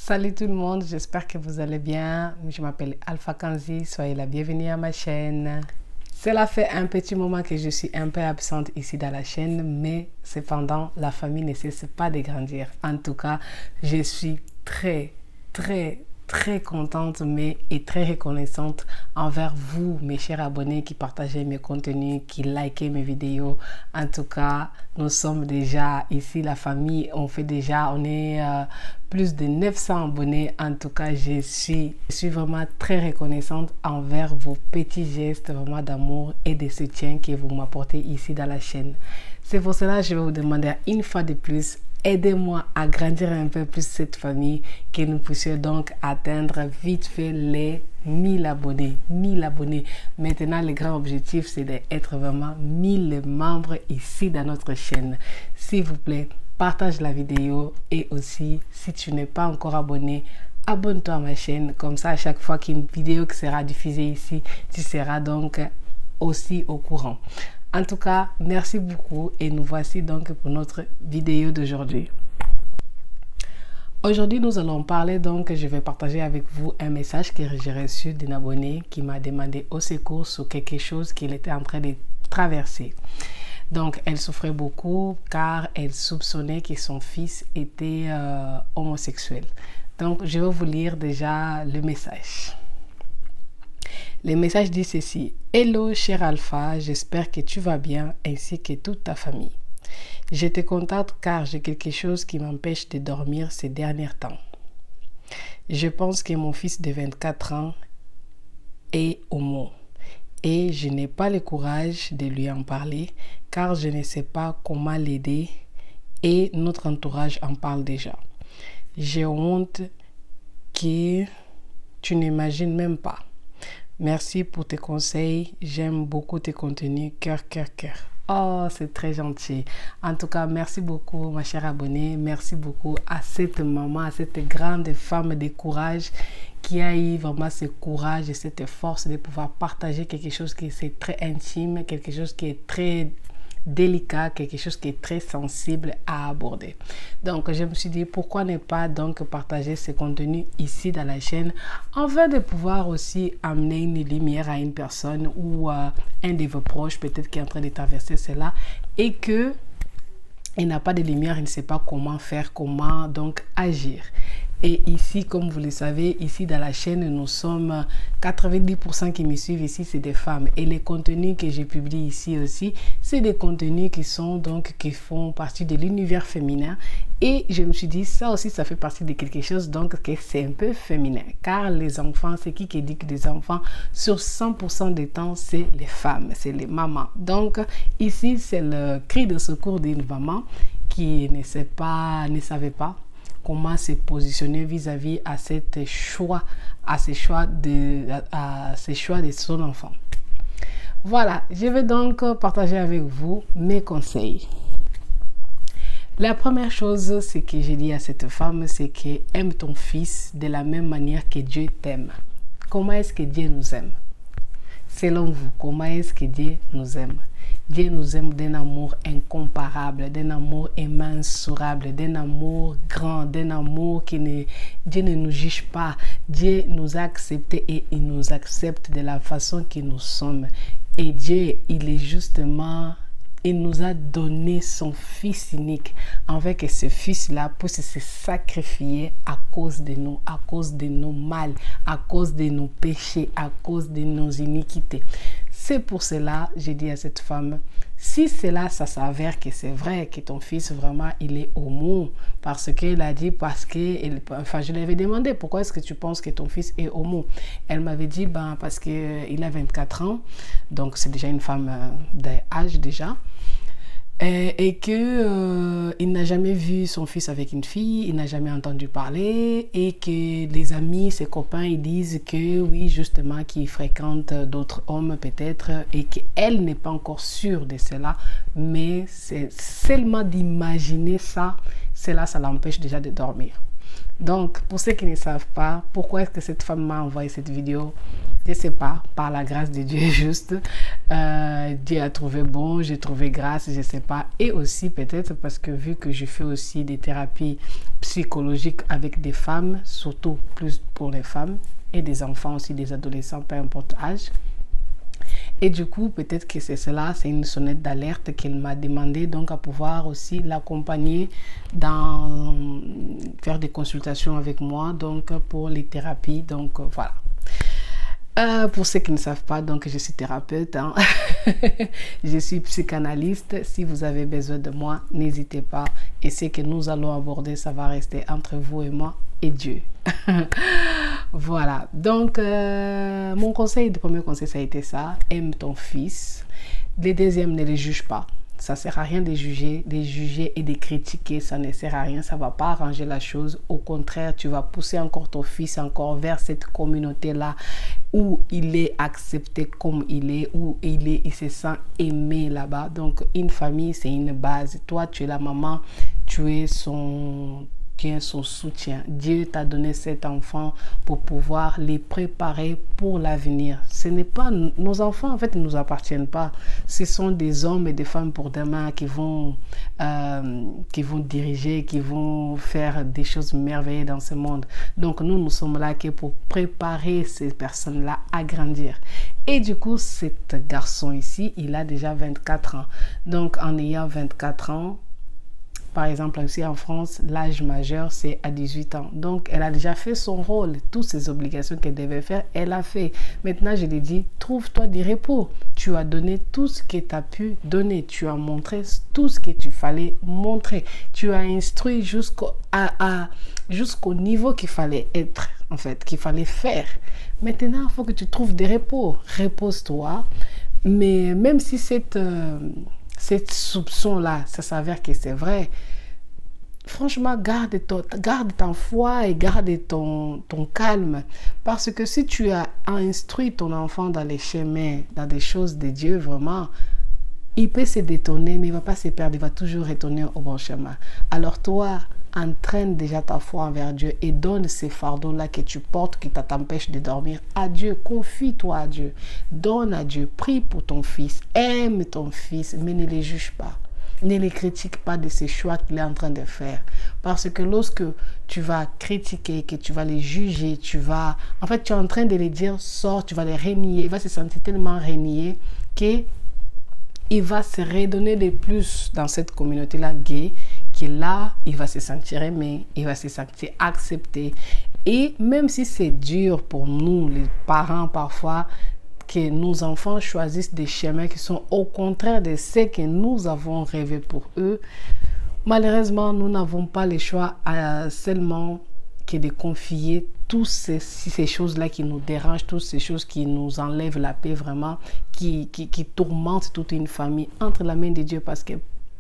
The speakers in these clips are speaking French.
Salut tout le monde, j'espère que vous allez bien. Je m'appelle Alpha Kanzi, soyez la bienvenue à ma chaîne. Cela fait un petit moment que je suis un peu absente ici dans la chaîne, mais cependant, la famille ne cesse pas de grandir. En tout cas, je suis très contente et très reconnaissante envers vous, mes chers abonnés qui partagez mes contenus, qui likez mes vidéos. En tout cas, nous sommes déjà ici, la famille, on est plus de 900 abonnés. En tout cas, je suis vraiment très reconnaissante envers vos petits gestes vraiment d'amour et de soutien que vous m'apportez ici dans la chaîne. C'est pour cela que je vais vous demander une fois de plus, aidez-moi à grandir un peu plus cette famille, que nous puissions donc atteindre vite fait les 1000 abonnés. 1000 abonnés. Maintenant, le grand objectif, c'est d'être vraiment 1000 membres ici dans notre chaîne. S'il vous plaît, partage la vidéo et aussi, si tu n'es pas encore abonné, abonne-toi à ma chaîne. Comme ça, à chaque fois qu'une vidéo qui sera diffusée ici, tu seras donc aussi au courant. En tout cas, merci beaucoup et nous voici donc pour notre vidéo d'aujourd'hui. Aujourd'hui, nous allons parler donc, je vais partager avec vous un message que j'ai reçu d'un abonné qui m'a demandé au secours sur quelque chose qu'il était en train de traverser. Donc, elle souffrait beaucoup car elle soupçonnait que son fils était homosexuel. Donc, je vais vous lire déjà le message. Le message dit ceci: Hello cher Alpha, j'espère que tu vas bien ainsi que toute ta famille. Je te contacte car j'ai quelque chose qui m'empêche de dormir ces derniers temps. Je pense que mon fils de 24 ans est homo et je n'ai pas le courage de lui en parler car je ne sais pas comment l'aider et notre entourage en parle déjà. J'ai honte que tu n'imagines même pas. Merci pour tes conseils. J'aime beaucoup tes contenus. Cœur. Oh, c'est très gentil. En tout cas, merci beaucoup, ma chère abonnée. Merci beaucoup à cette maman, à cette grande femme de courage qui a eu vraiment ce courage et cette force de pouvoir partager quelque chose qui est très intime, quelque chose qui est très délicat, quelque chose qui est très sensible à aborder. Donc je me suis dit pourquoi ne pas donc partager ce contenu ici dans la chaîne afin de pouvoir aussi amener une lumière à une personne ou un de vos proches peut-être qui est en train de traverser cela et que il n'a pas de lumière, il ne sait pas comment faire, comment donc agir. Et ici, comme vous le savez, ici dans la chaîne, nous sommes 90% qui me suivent ici, c'est des femmes. Et les contenus que je publie ici aussi, c'est des contenus qui sont donc, qui font partie de l'univers féminin. Et je me suis dit, ça aussi, ça fait partie de quelque chose donc que c'est un peu féminin. Car les enfants, c'est qui dit que les enfants, sur 100% des temps, c'est les femmes, c'est les mamans. Donc ici, c'est le cri de secours d'une maman qui ne savait pas comment se positionner vis-à-vis à ces choix de son enfant. Voilà, je vais donc partager avec vous mes conseils. La première chose, c'est que j'ai dit à cette femme, c'est que aime ton fils de la même manière que Dieu t'aime. Comment est-ce que Dieu nous aime? Selon vous, comment est-ce que Dieu nous aime? Dieu nous aime d'un amour incomparable, d'un amour immensurable, d'un amour grand, d'un amour Dieu ne nous juge pas. Dieu nous a acceptés et il nous accepte de la façon que nous sommes. Et Dieu, il nous a donné son fils unique, afin que ce fils-là puisse se sacrifier à cause de nous, à cause de nos mal, à cause de nos péchés, à cause de nos iniquités. C'est pour cela, j'ai dit à cette femme, si cela, ça s'avère que c'est vrai, que ton fils vraiment, il est homo, parce qu'il a dit, je lui avais demandé, pourquoi est-ce que tu penses que ton fils est homo? Elle m'avait dit, parce qu'il a 24 ans, donc c'est déjà une femme d'âge déjà. Et que il n'a jamais vu son fils avec une fille, il n'a jamais entendu parler et que les amis, ses copains, ils disent que oui, justement, qu'il fréquente d'autres hommes peut-être et qu'elle n'est pas encore sûre de cela, mais c'est seulement d'imaginer ça, cela, ça l'empêche déjà de dormir. Donc, pour ceux qui ne savent pas, pourquoi est-ce que cette femme m'a envoyé cette vidéo? Je ne sais pas, par la grâce de Dieu juste. Dieu a trouvé bon, j'ai trouvé grâce, je sais pas. Et aussi peut-être parce que vu que je fais aussi des thérapies psychologiques avec des femmes, surtout plus pour les femmes, et des enfants aussi, des adolescents, peu importe l'âge. Et du coup, peut-être que c'est cela, c'est une sonnette d'alerte qu'elle m'a demandé, donc à pouvoir aussi l'accompagner dans faire des consultations avec moi, donc pour les thérapies, donc voilà. Pour ceux qui ne savent pas, donc je suis thérapeute, hein. Je suis psychanalyste. Si vous avez besoin de moi, n'hésitez pas. Et ce que nous allons aborder, ça va rester entre vous et moi et Dieu. Voilà. Donc, mon conseil, le premier conseil, ça a été ça. Aime ton fils. Le deuxième, ne les juge pas. Ça ne sert à rien de juger et de critiquer, ça ne sert à rien, ça ne va pas arranger la chose. Au contraire, tu vas pousser encore ton fils encore vers cette communauté-là où il est accepté comme il est, où il se sent aimé là-bas. Donc, une famille, c'est une base. Toi, tu es la maman, tu es son soutien. Dieu t'a donné cet enfant pour pouvoir les préparer pour l'avenir. Ce n'est pas nos enfants, en fait, ne nous appartiennent pas. Ce sont des hommes et des femmes pour demain qui vont diriger, qui vont faire des choses merveilleuses dans ce monde. Donc nous sommes là pour préparer ces personnes-là à grandir. Et du coup, cet garçon ici, il a déjà 24 ans. Donc en ayant 24 ans, par exemple, ici en France, l'âge majeur, c'est à 18 ans. Donc, elle a déjà fait son rôle. Toutes ses obligations qu'elle devait faire, elle a fait. Maintenant, je lui dis, trouve-toi du repos. Tu as donné tout ce que tu as pu donner. Tu as montré tout ce que tu fallait montrer. Tu as instruit jusqu'au niveau qu'il fallait être, en fait, qu'il fallait faire. Maintenant, il faut que tu trouves des repos. Repose-toi. Mais même si cette soupçon-là, ça s'avère que c'est vrai, franchement, garde ta foi et garde ton calme. Parce que si tu as instruit ton enfant dans les chemins, dans des choses de Dieu, vraiment, il peut se détourner, mais il ne va pas se perdre, il va toujours retourner au bon chemin. Alors toi, entraîne déjà ta foi envers Dieu et donne ces fardeaux-là que tu portes, qui t'empêchent de dormir à Dieu. Confie-toi à Dieu. Donne à Dieu. Prie pour ton fils. Aime ton fils, mais ne les juge pas. Ne les critique pas de ces choix qu'il est en train de faire. Parce que lorsque tu vas critiquer, que tu vas les juger, en fait, tu es en train de les dire, sors, tu vas les renier. Il va se sentir tellement renié que il va se redonner de plus dans cette communauté-là gay, que là, il va se sentir aimé, il va se sentir accepté. Et même si c'est dur pour nous, les parents, parfois, que nos enfants choisissent des chemins qui sont au contraire de ce que nous avons rêvé pour eux, malheureusement, nous n'avons pas le choix seulement que de confier toutes ces choses-là qui nous dérangent, toutes ces choses qui nous enlèvent la paix vraiment, qui tourmentent toute une famille entre la main de Dieu, parce que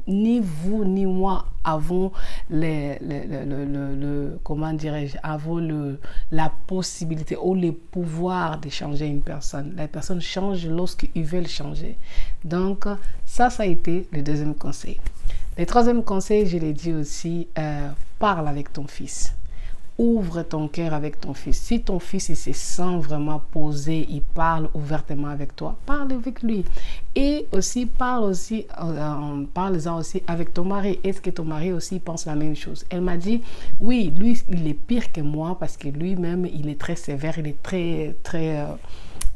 ni vous ni moi avons comment dirais-je, avons la possibilité ou le pouvoir de changer une personne. La personne change lorsqu'ils veulent changer. Donc ça a été le deuxième conseil. Le troisième conseil, je l'ai dit aussi, parle avec ton fils. Ouvre ton cœur avec ton fils. Si ton fils il se sent vraiment posé, il parle ouvertement avec toi, parle avec lui. Et aussi, parle-en aussi avec ton mari. Est-ce que ton mari aussi pense la même chose? Elle m'a dit, oui, lui, il est pire que moi parce que lui-même, il est très sévère, il est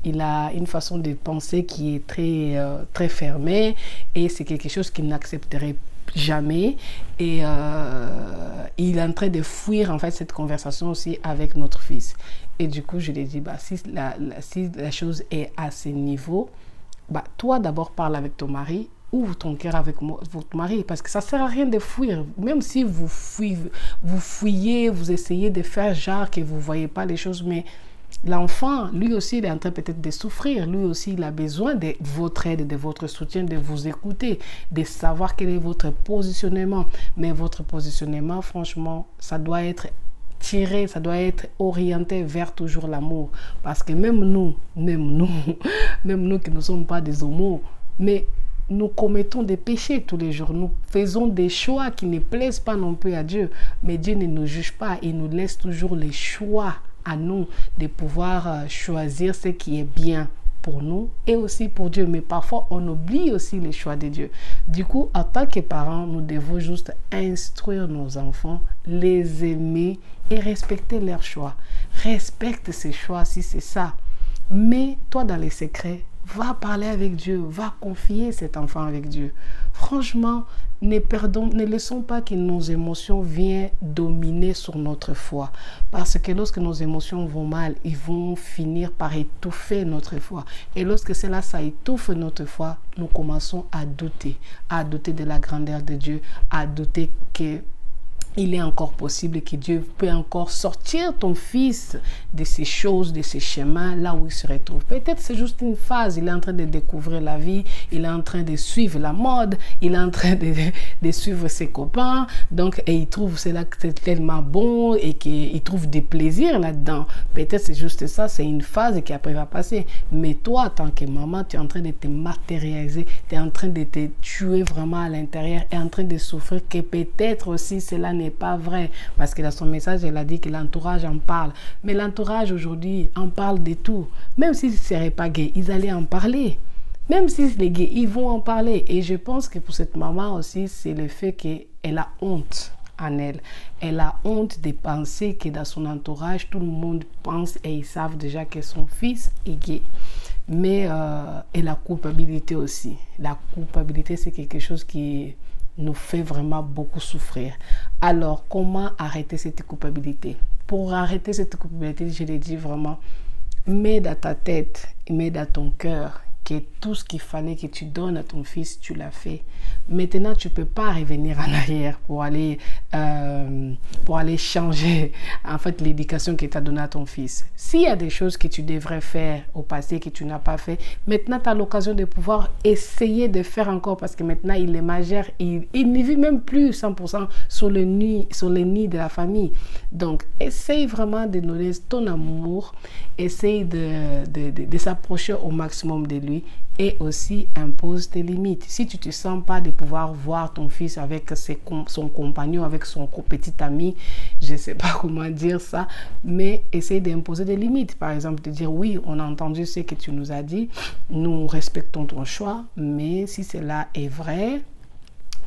il a une façon de penser qui est très fermée et c'est quelque chose qu'il n'accepterait jamais. Et il est en train de fuir en fait cette conversation aussi avec notre fils. Et du coup, je lui ai dit, bah, si la chose est à ce niveau, bah, toi d'abord parle avec ton mari, ouvre ton cœur avec votre mari, parce que ça ne sert à rien de fuir. Même si vous fuyez, vous essayez de faire genre que vous ne voyez pas les choses, mais l'enfant, lui aussi, il est en train peut-être de souffrir. Lui aussi, il a besoin de votre aide, de votre soutien, de vous écouter, de savoir quel est votre positionnement. Mais votre positionnement, franchement, ça doit être tiré, ça doit être orienté vers toujours l'amour. Parce que même nous qui ne sommes pas des homos, mais nous commettons des péchés tous les jours. Nous faisons des choix qui ne plaisent pas non plus à Dieu. Mais Dieu ne nous juge pas. Il nous laisse toujours les choix à nous de pouvoir choisir ce qui est bien. pour nous et aussi pour Dieu. Mais parfois, on oublie aussi les choix de Dieu. Du coup, en tant que parents, nous devons juste instruire nos enfants, les aimer et respecter leurs choix. Respecte ses choix si c'est ça. Mais toi, dans les secrets, va parler avec Dieu, va confier cet enfant avec Dieu. Franchement, ne laissons pas que nos émotions viennent dominer sur notre foi. Parce que lorsque nos émotions vont mal, ils vont finir par étouffer notre foi. Et lorsque cela, ça étouffe notre foi, nous commençons à douter de la grandeur de Dieu, à douter que il est encore possible que Dieu peut encore sortir ton fils de ces choses, de ces chemins, là où il se retrouve. Peut-être c'est juste une phase, il est en train de découvrir la vie, il est en train de suivre la mode, il est en train de suivre ses copains, donc, et il trouve cela tellement bon et qu'il trouve des plaisirs là-dedans. Peut-être c'est juste ça, c'est une phase qui après va passer. Mais toi, en tant que maman, tu es en train de te matérialiser, tu es en train de te tuer vraiment à l'intérieur et en train de souffrir que peut-être aussi cela n'est pas vrai, parce que dans son message elle a dit que l'entourage en parle, mais l'entourage aujourd'hui en parle de tout. Même s'ils ne seraient pas gays, ils allaient en parler. Même si les gays, ils vont en parler. Et je pense que pour cette maman aussi, c'est le fait qu'elle a honte en elle. Elle a honte de penser que dans son entourage, tout le monde pense et ils savent déjà que son fils est gay. Mais et la culpabilité aussi. La culpabilité, c'est quelque chose qui nous fait vraiment beaucoup souffrir. Alors, comment arrêter cette culpabilité? Pour arrêter cette culpabilité, je l'ai dit vraiment, mets dans ta tête, mets dans ton cœur que tout ce qu'il fallait que tu donnes à ton fils, tu l'as fait. Maintenant, tu ne peux pas revenir en arrière pour aller changer en fait l'éducation que tu as donnée à ton fils. S'il y a des choses que tu devrais faire au passé que tu n'as pas fait, maintenant tu as l'occasion de pouvoir essayer de faire encore parce que maintenant il est majeur, il ne vit même plus 100% sur le nid de la famille. Donc, essaye vraiment de donner ton amour, essaye de s'approcher au maximum de lui et aussi impose tes limites. Si tu ne te sens pas de pouvoir voir ton fils avec son compagnon, avec son petit ami, je ne sais pas comment dire ça, mais essaye d'imposer des limites. Par exemple, de dire oui, on a entendu ce que tu nous as dit, nous respectons ton choix, mais si cela est vrai,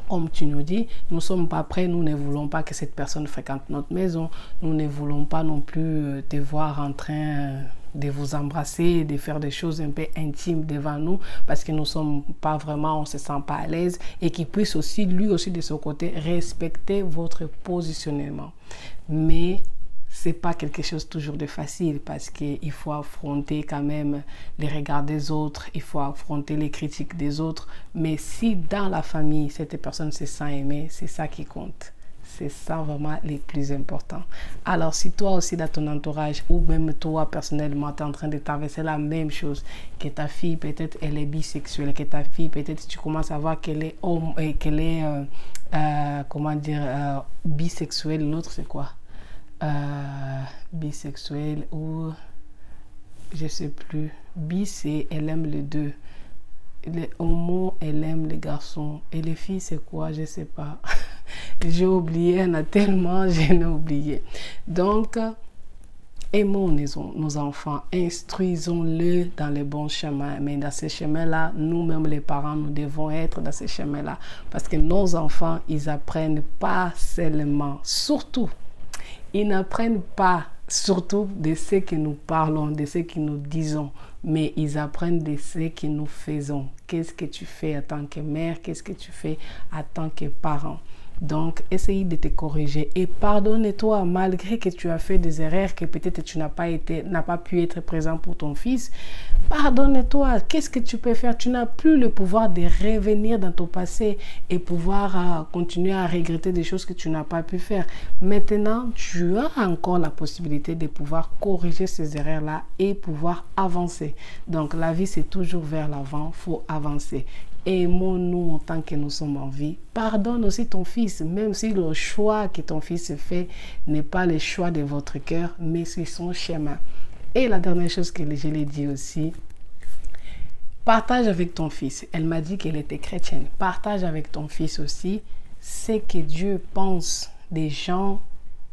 comme tu nous dis, nous ne sommes pas prêts, nous ne voulons pas que cette personne fréquente notre maison, nous ne voulons pas non plus te voir en train de vous embrasser, de faire des choses un peu intimes devant nous, parce que nous ne sommes pas vraiment, on ne se sent pas à l'aise, et qu'il puisse aussi, lui aussi de son côté, respecter votre positionnement. Mais c'est pas quelque chose toujours de facile parce qu'il faut affronter quand même les regards des autres, il faut affronter les critiques des autres. Mais si dans la famille, cette personne se sent aimée, c'est ça qui compte. C'est ça vraiment le plus important. Alors, si toi aussi dans ton entourage ou même toi personnellement, tu es en train de traverser la même chose, que ta fille peut-être elle est bisexuelle, que ta fille peut-être tu commences à voir qu'elle est homme et qu'elle est, bisexuelle, l'autre c'est quoi? Bisexuelle ou je sais plus. Bi c'est elle aime les deux. Les homos elle aime les garçons et les filles c'est quoi? Je sais pas. J'ai oublié, il y en a tellement, j'ai oublié. Donc aimons nos enfants, instruisons-les dans les bons chemins. Mais dans ces chemins-là, nous-mêmes les parents, nous devons être dans ces chemins-là. Parce que nos enfants, ils apprennent pas seulement, surtout, ils n'apprennent pas surtout de ce que nous parlons, de ce que nous disons, mais ils apprennent de ce que nous faisons. Qu'est-ce que tu fais en tant que mère? Qu'est-ce que tu fais en tant que parent? Donc, essaye de te corriger et pardonne-toi malgré que tu as fait des erreurs, que peut-être tu n'as pas pu être présent pour ton fils. Pardonne-toi. Qu'est-ce que tu peux faire? Tu n'as plus le pouvoir de revenir dans ton passé et pouvoir continuer à regretter des choses que tu n'as pas pu faire. Maintenant, tu as encore la possibilité de pouvoir corriger ces erreurs-là et pouvoir avancer. Donc, la vie, c'est toujours vers l'avant. Il faut avancer. Aimons-nous en tant que nous sommes en vie. Pardonne aussi ton fils, même si le choix que ton fils fait n'est pas le choix de votre cœur, mais c'est son chemin. Et la dernière chose que je l'ai dit aussi, partage avec ton fils. Elle m'a dit qu'elle était chrétienne. Partage avec ton fils aussi ce que Dieu pense des gens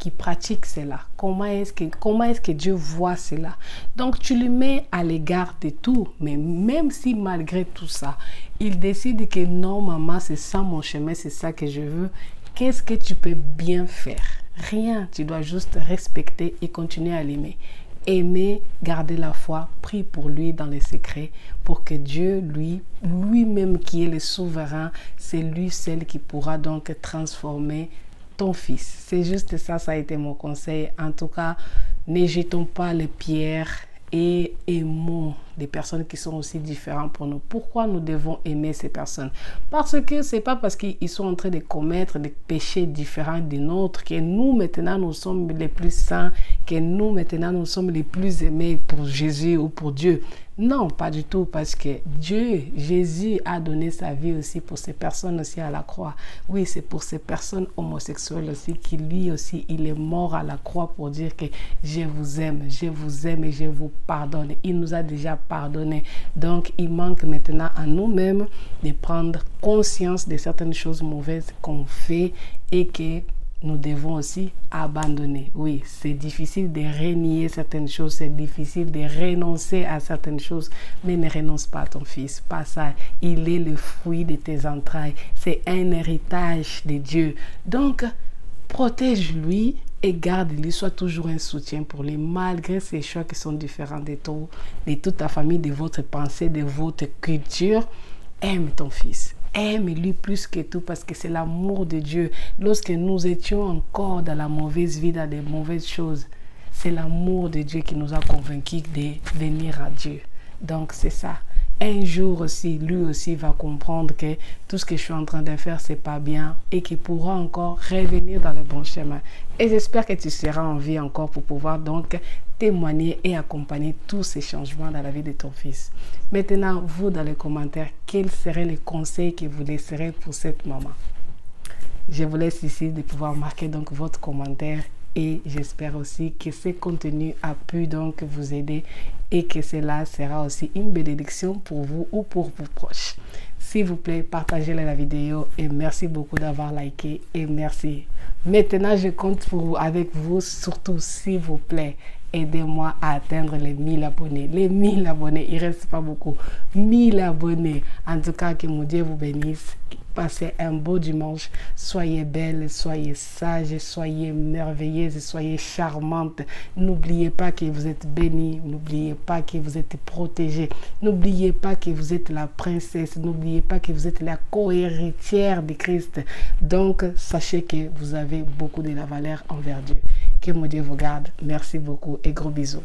qui pratique cela? Comment est-ce que Dieu voit cela? Donc, tu le mets à l'égard de tout. Mais même si malgré tout ça, il décide que non, maman, c'est ça mon chemin, c'est ça que je veux. Qu'est-ce que tu peux bien faire? Rien. Tu dois juste respecter et continuer à l'aimer. Aimer, garder la foi, prie pour lui dans les secrets, pour que Dieu, lui-même qui est le souverain, c'est lui seul qui pourra donc transformer ton fils. C'est juste ça, ça a été mon conseil. En tout cas, ne jetons pas les pierres et aimons des personnes qui sont aussi différentes pour nous. Pourquoi nous devons aimer ces personnes? Parce que c'est pas parce qu'ils sont en train de commettre des péchés différents des nôtres que nous maintenant nous sommes les plus saints, que nous maintenant nous sommes les plus aimés pour Jésus ou pour Dieu. Non, pas du tout, parce que Dieu, Jésus a donné sa vie aussi pour ces personnes aussi à la croix. Oui, c'est pour ces personnes homosexuelles aussi qui lui aussi, il est mort à la croix pour dire que je vous aime et je vous pardonne. Il nous a déjà pardonné. Donc, il manque maintenant à nous-mêmes de prendre conscience de certaines choses mauvaises qu'on fait et que nous devons aussi abandonner. Oui, c'est difficile de renier certaines choses, c'est difficile de renoncer à certaines choses, mais ne renonce pas à ton fils, pas ça. Il est le fruit de tes entrailles, c'est un héritage de Dieu. Donc, protège-lui et garde-lui, sois toujours un soutien pour lui, malgré ces choix qui sont différents de toute ta famille, de votre pensée, de votre culture. Aime ton fils. Aime-lui plus que tout parce que c'est l'amour de Dieu. Lorsque nous étions encore dans la mauvaise vie, dans des mauvaises choses, c'est l'amour de Dieu qui nous a convaincus de venir à Dieu. Donc c'est ça. Un jour aussi, lui aussi va comprendre que tout ce que je suis en train de faire, c'est pas bien et qu'il pourra encore revenir dans le bon chemin. Et j'espère que tu seras en vie encore pour pouvoir donc témoigner et accompagner tous ces changements dans la vie de ton fils. Maintenant, vous dans les commentaires, quels seraient les conseils que vous laisserez pour cette maman? Je vous laisse ici de pouvoir marquer donc votre commentaire et j'espère aussi que ce contenu a pu donc vous aider et que cela sera aussi une bénédiction pour vous ou pour vos proches. S'il vous plaît, partagez la vidéo et merci beaucoup d'avoir liké et merci. Maintenant, je compte avec vous, surtout s'il vous plaît, aidez-moi à atteindre les 1000 abonnés. Les 1000 abonnés, il ne reste pas beaucoup. 1000 abonnés. En tout cas, que mon Dieu vous bénisse. Passez un beau dimanche. Soyez belles, soyez sages, soyez merveilleuses, soyez charmantes. N'oubliez pas que vous êtes bénis. N'oubliez pas que vous êtes protégés. N'oubliez pas que vous êtes la princesse. N'oubliez pas que vous êtes la co-héritière de Christ. Donc, sachez que vous avez beaucoup de la valeur envers Dieu. Que mon Dieu vous garde. Merci beaucoup et gros bisous.